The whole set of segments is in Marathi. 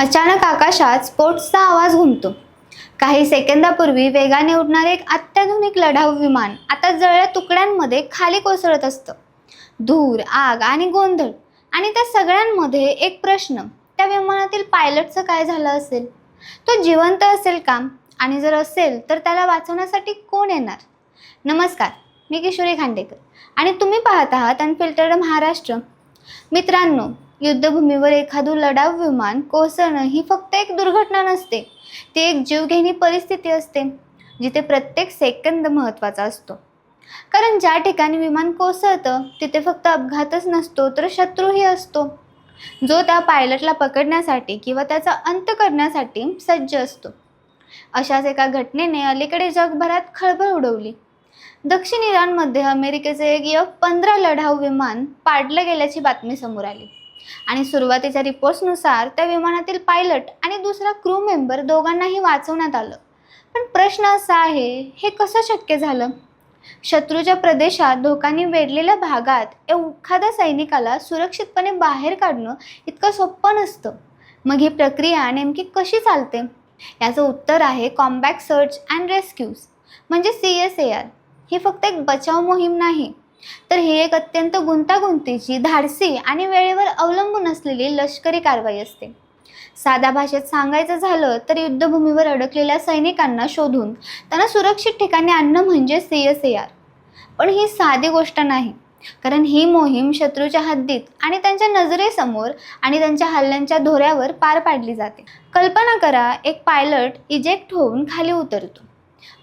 अचानक आकाशात स्फोटचा आवाज घुमतो. काही सेकंदापूर्वी वेगाने उडणारे एक अत्याधुनिक लढाऊ विमान आता जळल्या तुकड्यांमध्ये खाली कोसळत असतं. धूर, आग आणि गोंधळ, आणि त्या सगळ्यांमध्ये एक प्रश्न: त्या विमानातील पायलटचं काय झालं असेल? तो जिवंत असेल का? आणि जर असेल तर त्याला वाचवण्यासाठी कोण येणार? नमस्कार, मी किशोरी खांडेकर आणि तुम्ही पाहत आहात अनफिल्टर्ड महाराष्ट्र. मित्रांनो, युद्धभूमीवर एखादं लढाऊ विमान कोसळणं ही फक्त एक दुर्घटना नसते, ती एक जीवघेणी परिस्थिती असते, जिथे प्रत्येक सेकंद महत्त्वाचा असतो. कारण ज्या ठिकाणी विमान कोसळतं तिथे फक्त अपघातच नसतो, तर शत्रूही असतो, जो त्या पायलटला पकडण्यासाठी किंवा त्याचा अंत करण्यासाठी सज्ज असतो. अशाच एका घटनेने अलीकडे जगभरात खळबळ उडवली. दक्षिण इराणमध्ये अमेरिकेचे एक F-15 लढाऊ विमान पाडलं गेल्याची बातमी समोर आली आणि सुरुवातीच्या रिपोर्ट्सनुसार त्या विमानातील पायलट आणि दुसरा क्रू मेंबर दोघांनाही वाचवण्यात आलं. पण प्रश्न असा आहे, हे कसं शक्य झालं? शत्रूच्या प्रदेशात धोक्याने वेढलेल्या भागात एखाद्या सैनिकाला सुरक्षितपणे बाहेर काढणं इतकं सोपं नसतं. मग ही प्रक्रिया नेमकी कशी चालते? याचं उत्तर आहे कॉम्बॅट सर्च अँड रेस्क्यूज, म्हणजे CSAR. ही फक्त एक बचाव मोहीम नाही, तर ही एक अत्यंत गुंतागुंतीची, धाडसी आणि वेळेवर अवलंबून असलेली लष्करी कारवाई असते. साध्या भाषेत सांगायचं झालं तर युद्धभूमीवर अडकलेल्या सैनिकांना शोधून त्यांना सुरक्षित ठिकाणी आणणं म्हणजे CSAR. पण ही साधी गोष्ट नाही, कारण ही मोहीम शत्रूच्या हद्दीत आणि त्यांच्या नजरेसमोर आणि त्यांच्या हल्ल्यांच्या धोऱ्यावर पार पाडली जाते. कल्पना करा, एक पायलट इजेक्ट होऊन खाली उतरतो.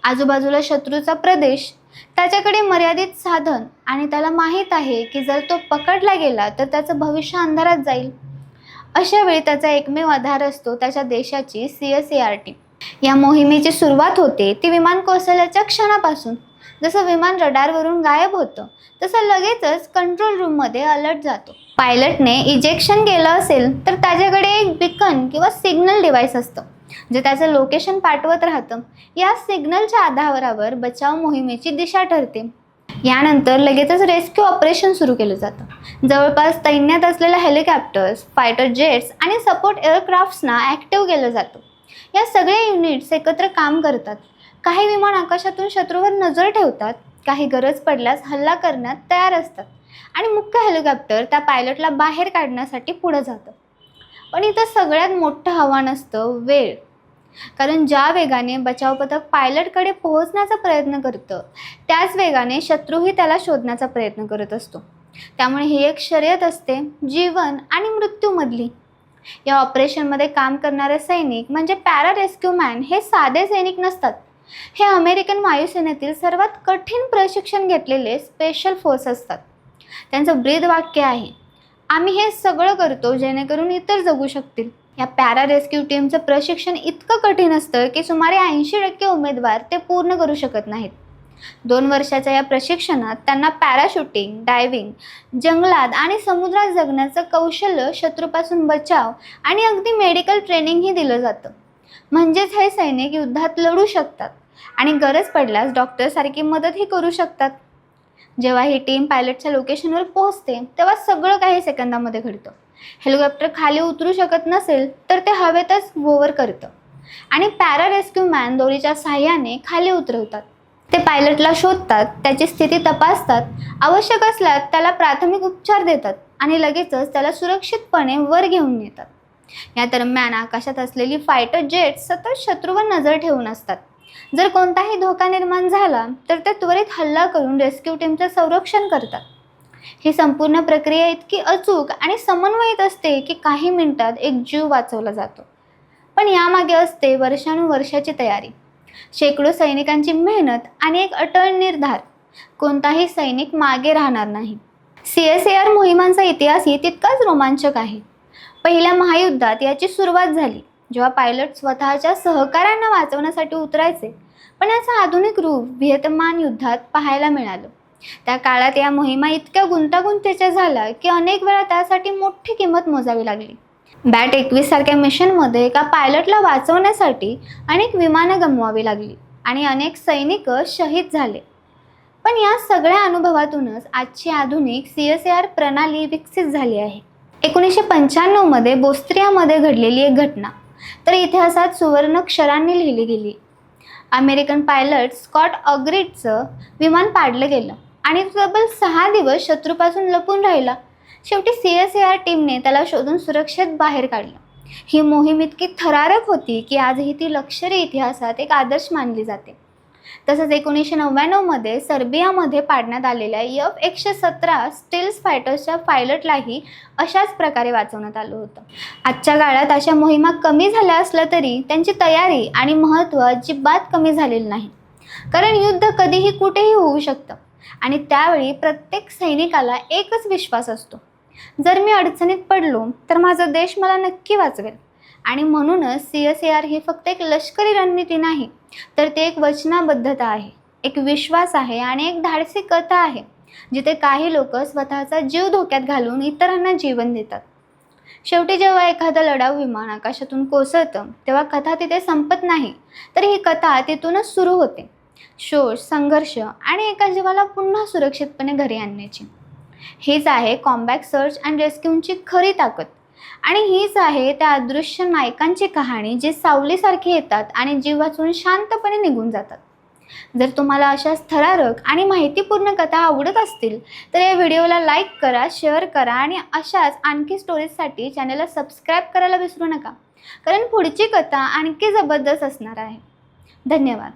आजूबाजूला शत्रूचा प्रदेश, त्याच्याकडे मर्यादित साधन, आणि त्याला माहीत आहे की जर तो पकडला गेला तर त्याचं भविष्य अंधारात जाईल. अशा वेळी त्याचा एकमेव आधार असतो त्याच्या देशाची CSAR टीम. या मोहिमेची सुरुवात होते ती विमान कोसळल्याच्या क्षणापासून. जसं विमान रडारवरून गायब होतं तसं लगेचच कंट्रोल रूममध्ये अलर्ट जातो. पायलटने इजेक्शन केलं असेल तर त्याच्याकडे एक बिकन किंवा सिग्नल डिव्हाइस असतं, जे त्याचं लोकेशन पाठवत राहतं. या सिग्नलच्या आधारावर बचाव मोहिमेची दिशा ठरते. यानंतर लगेचच रेस्क्यू ऑपरेशन सुरू केलं जातं. जवळपास तैनात असलेल्या हेलिकॉप्टर्स, फायटर जेट्स आणि सपोर्ट एअरक्राफ्ट्सना ॲक्टिव्ह केलं जातं. या सगळ्या युनिट्स एकत्र काम करतात. काही विमान आकाशातून शत्रूवर नजर ठेवतात, काही गरज पडल्यास हल्ला करण्यात तयार असतात, आणि मुख्य हेलिकॉप्टर त्या पायलटला बाहेर काढण्यासाठी पुढे जातं. पण इथं सगळ्यात मोठं आव्हान असतं वेळ. कारण ज्या वेगाने बचाव पथक पायलटकडे पोहोचण्याचा प्रयत्न करतं, त्याच वेगाने शत्रूही त्याला शोधण्याचा प्रयत्न करत असतो. त्यामुळे ही एक शर्यत असते, जीवन आणि मृत्यूमधली. या ऑपरेशनमध्ये काम करणारे सैनिक म्हणजे पॅरा रेस्क्यू मॅन हे साधे सैनिक नसतात. हे अमेरिकन वायुसेनेतील सर्वात कठीण प्रशिक्षण घेतलेले स्पेशल फोर्स असतात. त्यांचं ब्रीद वाक्य आहे, आम्ही हे सगळं करतो जेणेकरून इतर जगू शकतील. या पॅरा रेस्क्यू टीमचं प्रशिक्षण इतकं कठीण असतं की सुमारे 80% उमेदवार ते पूर्ण करू शकत नाहीत. 2 वर्षाच्या या प्रशिक्षणात त्यांना पॅराशूटिंग, डायव्हिंग, जंगलात आणि समुद्रात जगण्याचं कौशल्य, शत्रूपासून बचाव आणि अगदी मेडिकल ट्रेनिंगही दिलं जातं. म्हणजेच हे सैनिक युद्धात लढू शकतात आणि गरज पडल्यास डॉक्टरसारखी मदतही करू शकतात. जेव्हा ही टीम पायलटच्या लोकेशनवर पोहोचते तेव्हा सगळं काही सेकंदामध्ये घडतं. हेलिकॉप्टर खाली उतरू शकत नसेल तर ते हवेतच होवर करतं आणि पॅरा रेस्क्यू मॅन दोरीच्या साहाय्याने खाली उतरवतात. ते पायलटला शोधतात, त्याची स्थिती तपासतात, आवश्यक असल्यास त्याला प्राथमिक उपचार देतात आणि लगेचच त्याला सुरक्षितपणे वर घेऊन येतात. या दरम्यान आकाशात असलेली फायटर जेट्स सतत शत्रूवर नजर ठेवून असतात. जर कोणताही धोका निर्माण झाला तर ते त्वरित हल्ला करून रेस्क्यू टीमचं संरक्षण करतात. ही संपूर्ण प्रक्रिया इतकी अचूक आणि समन्वयित असते की काही मिनिटात एक जीव वाचवला जातो. पण यामागे असते वर्षानुवर्षाची तयारी, शेकडो सैनिकांची मेहनत आणि एक अटळ निर्धार. कोणताही सैनिक मागे राहणार नाही. CSAR मोहिमांचा इतिहासही तितकाच रोमांचक आहे. पहिल्या महायुद्धात याची सुरुवात झाली, जेव्हा पायलट स्वतःच्या सहकाऱ्यांना वाचवण्यासाठी उतरायचे. पण याचं आधुनिक रूप व्हिएतनाम युद्धात पाहायला मिळालं. त्या काळात या मोहिमा इतक्या गुंतागुंतीच्या झाल्या की अनेक वेळा त्यासाठी मोठी किंमत मोजावी लागली. BAT-21 सारख्या मिशनमध्ये एका पायलटला वाचवण्यासाठी अनेक विमानं गमवावी लागली आणि अनेक सैनिक शहीद झाले. पण या सगळ्या अनुभवातूनच आजची आधुनिक CSAR प्रणाली विकसित झाली आहे. 1995 मध्ये बोस्त्रियामध्ये घडलेली एक घटना तर इतिहासात सुवर्णाक्षरांनी लिहिली गेली. अमेरिकन पायलट स्कॉट ऑग्रिडचं विमान पाडलं गेलं आणि तो तब्बल 6 दिवस शत्रूपासून लपून राहिला. शेवटी CSIR टीमने त्याला शोधून सुरक्षित बाहेर काढलं. ही मोहीम इतकी थरारक होती की आजही ती लष्करी इतिहासात एक आदर्श मानली जाते. तसंच 1999 मध्ये सर्बियामध्ये पाडण्यात आलेल्या F-117 स्टील्स फायटर्सच्या पायलटलाही अशाच प्रकारे वाचवण्यात आलं होतं. आजच्या काळात अशा मोहिमा कमी झाल्या असल्या तरी त्यांची तयारी आणि महत्त्व अजिबात कमी झालेलं नाही. कारण युद्ध कधीही कुठेही होऊ शकतं आणि त्यावेळी प्रत्येक सैनिकाला एकच विश्वास असतो, जर मी अडचणीत पडलो तर माझा देश मला नक्की वाचवेल. आणि म्हणूनच CSIR ही फक्त एक लष्करी रणनीती नाही, तर ते एक वचनबद्धता आहे, एक विश्वास आहे आणि एक धाडसी कथा आहे, जिथे काही लोक स्वतःचा जीव धोक्यात घालून इतरांना जीवन देतात. शेवटी जेव्हा एखादं लढाऊ विमान आकाशातून कोसळतं तेव्हा कथा तिथे संपत नाही, तर ही कथा तिथूनच सुरू होते. शोध, संघर्ष आणि एका जीवाला पुन्हा सुरक्षितपणे घरी आणण्याची. हीच आहे कॉम्बॅट सर्च अँड रेस्क्यूची खरी ताकद. आणि हीच आहे त्या अदृश्य नायकांची कहाणी, जी सावलीसारखी येतात आणि जीव वाचून शांतपणे निघून जातात. जर तुम्हाला अशाच थरारक आणि माहितीपूर्ण कथा आवडत असतील तर या व्हिडिओला लाईक करा, शेअर करा आणि अशाच आणखी स्टोरीजसाठी चॅनलला सबस्क्राईब करायला विसरू नका, कारण पुढची कथा आणखी जबरदस्त असणार आहे. धन्यवाद.